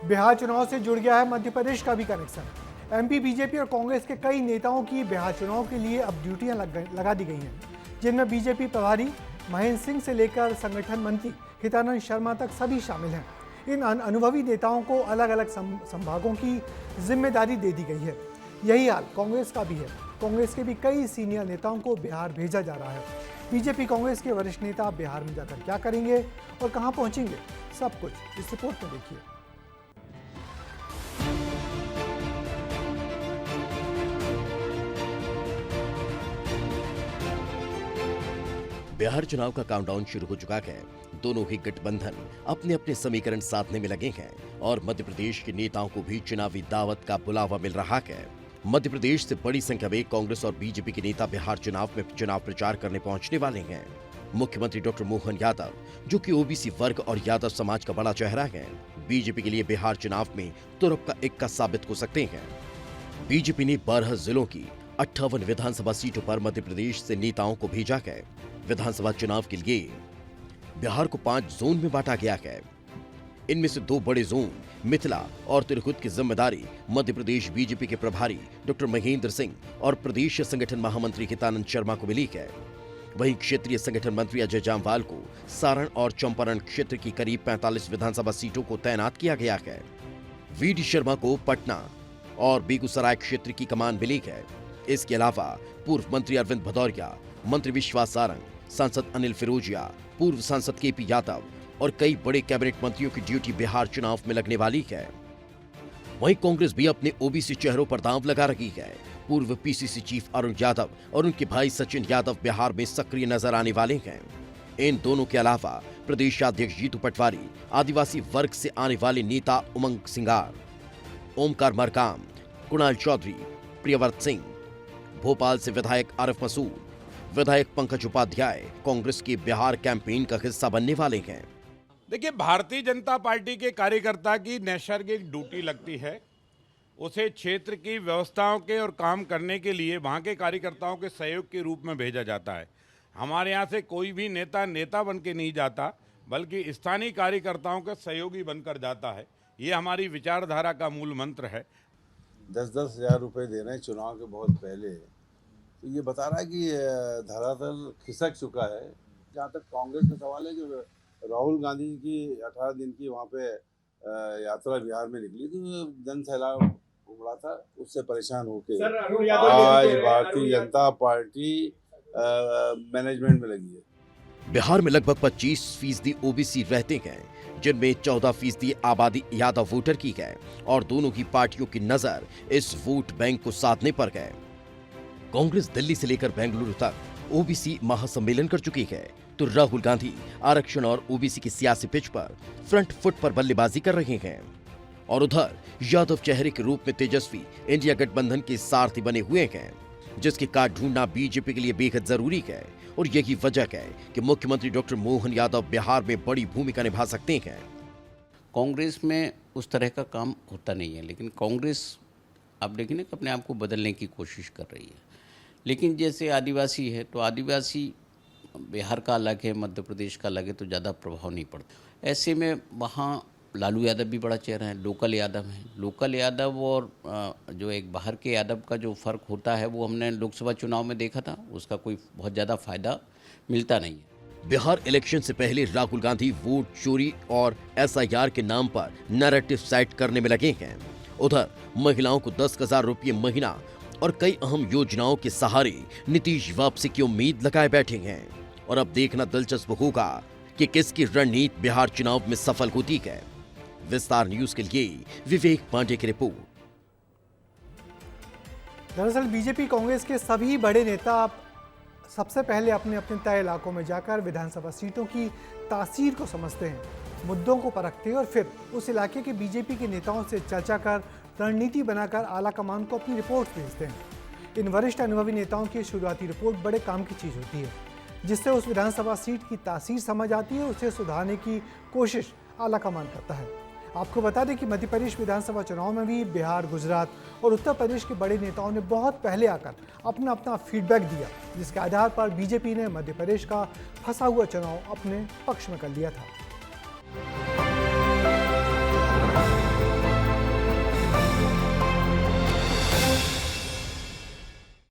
बिहार चुनाव से जुड़ गया है मध्य प्रदेश का भी कनेक्शन। एमपी बीजेपी और कांग्रेस के कई नेताओं की बिहार चुनाव के लिए अब ड्यूटियां लगा दी गई हैं, जिनमें बीजेपी प्रभारी महेंद्र सिंह से लेकर संगठन मंत्री हितानंद शर्मा तक सभी शामिल हैं। इन अनुभवी नेताओं को अलग अलग संभागों की जिम्मेदारी दे दी गई है। यही हाल कांग्रेस का भी है। कांग्रेस के भी कई सीनियर नेताओं को बिहार भेजा जा रहा है। बीजेपी कांग्रेस के वरिष्ठ नेता बिहार में जाकर क्या करेंगे और कहां पहुंचेंगे, सब कुछ इस रिपोर्ट में देखिए। बिहार चुनाव का काउंटडाउन शुरू हो चुका है। दोनों ही गठबंधन अपने अपने समीकरण साधने में लगे हैं और मध्य प्रदेश के नेताओं को भी चुनावी दावत का बुलावा मिल रहा है। मध्य प्रदेश से बड़ी संख्या में कांग्रेस और बीजेपी के नेता बिहार चुनाव में चुनाव प्रचार करने पहुंचने वाले हैं। मुख्यमंत्री डॉक्टर मोहन यादव, जो कि ओबीसी वर्ग और यादव समाज का बड़ा चेहरा है, बीजेपी के लिए बिहार चुनाव में तुरप का इक्का साबित हो सकते हैं। बीजेपी ने 12 जिलों की 58 विधानसभा सीटों पर मध्य प्रदेश से नेताओं को भेजा है। विधानसभा चुनाव के लिए बिहार को 5 जोन में बांटा गया है। इनमें से 2 बड़े जोन मिथिला और तिरहुत की जिम्मेदारी मध्य प्रदेश बीजेपी के प्रभारी डॉक्टर महेंद्र सिंह और प्रदेश संगठन महामंत्री हितानंद शर्मा को मिली है। वहीं क्षेत्रीय संगठन मंत्री अजय जामवाल को सारण और चंपारण क्षेत्र की करीब 45 विधानसभा सीटों को तैनात किया गया है। वीडी शर्मा को पटना और बेगूसराय क्षेत्र की कमान मिली है। इसके अलावा पूर्व मंत्री अरविंद भदौरिया, मंत्री विश्वास सारंग, सांसद अनिल फिरोजिया, पूर्व सांसद केपी यादव और कई बड़े कैबिनेट मंत्रियों की ड्यूटी बिहार चुनाव में लगने वाली है। वहीं कांग्रेस भी अपने ओबीसी चेहरों पर दांव लगा रही है। पूर्व पीसीसी चीफ अरुण यादव और उनके भाई सचिन यादव बिहार में सक्रिय नजर आने वाले हैं। इन दोनों के अलावा प्रदेशाध्यक्ष जीतू पटवारी, आदिवासी वर्ग से आने वाले नेता उमंग सिंगार, ओमकार मरकाम, कुणाल चौधरी, प्रियव्रत सिंह, भोपाल से विधायक आरिफ मसूद, विधायक पंकज उपाध्याय कांग्रेस की बिहार कैंपेन का हिस्सा बनने वाले हैं। देखिए, भारतीय जनता पार्टी के कार्यकर्ता की नैसर्गिक ड्यूटी लगती है। उसे क्षेत्र की व्यवस्थाओं के और काम करने के लिए वहाँ के कार्यकर्ताओं के सहयोग के रूप में भेजा जाता है। हमारे यहाँ से कोई भी नेता बन के नहीं जाता, बल्कि स्थानीय कार्यकर्ताओं का सहयोगी बनकर जाता है। ये हमारी विचारधारा का मूल मंत्र है। 10-10 हज़ार रुपये दे रहे हैं चुनाव के बहुत पहले, तो ये बता रहा है कि धरातल खिसक चुका है। जहाँ तक कांग्रेस का सवाल है कि राहुल गांधी की 18 दिन की वहाँ पे यात्रा बिहार में निकली, तो जन सैलाब उमड़ा था, उससे परेशान होके आज भारतीय जनता पार्टी मैनेजमेंट में लगी है। बिहार में लगभग 25% ओबीसी रहते हैं, जिनमें 14% आबादी यादव वोटर की है और दोनों ही पार्टियों की नजर इस वोट बैंक को साधने पर है। कांग्रेस दिल्ली से लेकर बेंगलुरु तक ओबीसी महासम्मेलन कर चुकी है, तो राहुल गांधी आरक्षण और ओबीसी की सियासी पिच पर फ्रंट फुट पर बल्लेबाजी कर रहे हैं। और उधर यादव चेहरे के रूप में तेजस्वी इंडिया गठबंधन के सारथी बने हुए हैं, जिसके काट ढूंढना बीजेपी के लिए बेहद जरूरी है। और यही वजह है कि मुख्यमंत्री डॉक्टर मोहन यादव बिहार में बड़ी भूमिका निभा सकते हैं। कांग्रेस में उस तरह का काम होता नहीं है, लेकिन कांग्रेस आप देखें ना कि अपने आप को बदलने की कोशिश कर रही है। लेकिन जैसे आदिवासी है, तो आदिवासी बिहार का अलग है, मध्य प्रदेश का अलग है, तो ज़्यादा प्रभाव नहीं पड़ता। ऐसे में वहाँ लालू यादव भी बड़ा चेहरा है, लोकल यादव हैं। लोकल यादव और जो एक बाहर के यादव का जो फ़र्क होता है, वो हमने लोकसभा चुनाव में देखा था। उसका कोई बहुत ज़्यादा फायदा मिलता नहीं है। बिहार इलेक्शन से पहले राहुल गांधी वोट चोरी और एसआईआर के नाम पर नैरेटिव सेट करने में लगे हैं। उधर महिलाओं को 10,000 रुपये महीना और कई अहम योजनाओं के सहारे नीतीश वापसी की उम्मीद लगाए बैठे हैं। और अब देखना दिलचस्प होगा कि किसकी रणनीति बिहार चुनाव में सफल होती है। विस्तार न्यूज के लिए विवेक पांडे की रिपोर्ट। दरअसल बीजेपी कांग्रेस के सभी बड़े नेता सबसे पहले अपने अपने तय इलाकों में जाकर विधानसभा सीटों की तासीर को समझते हैं, मुद्दों को परखते हैं और फिर उस इलाके के बीजेपी के नेताओं से चर्चा कर रणनीति बनाकर आला कमान को अपनी रिपोर्ट भेजते हैं। इन वरिष्ठ अनुभवी नेताओं की शुरुआती रिपोर्ट बड़े काम की चीज होती है, जिससे उस विधानसभा सीट की तासीर समझ आती है। उसे सुधारने की कोशिश आला कमान करता है। आपको बता दें कि मध्य प्रदेश विधानसभा चुनाव में भी बिहार, गुजरात और उत्तर प्रदेश के बड़े नेताओं ने बहुत पहले आकर अपना अपना फीडबैक दिया, जिसके आधार पर बीजेपी ने मध्य प्रदेश का फंसा हुआ चुनाव अपने पक्ष में कर लिया था।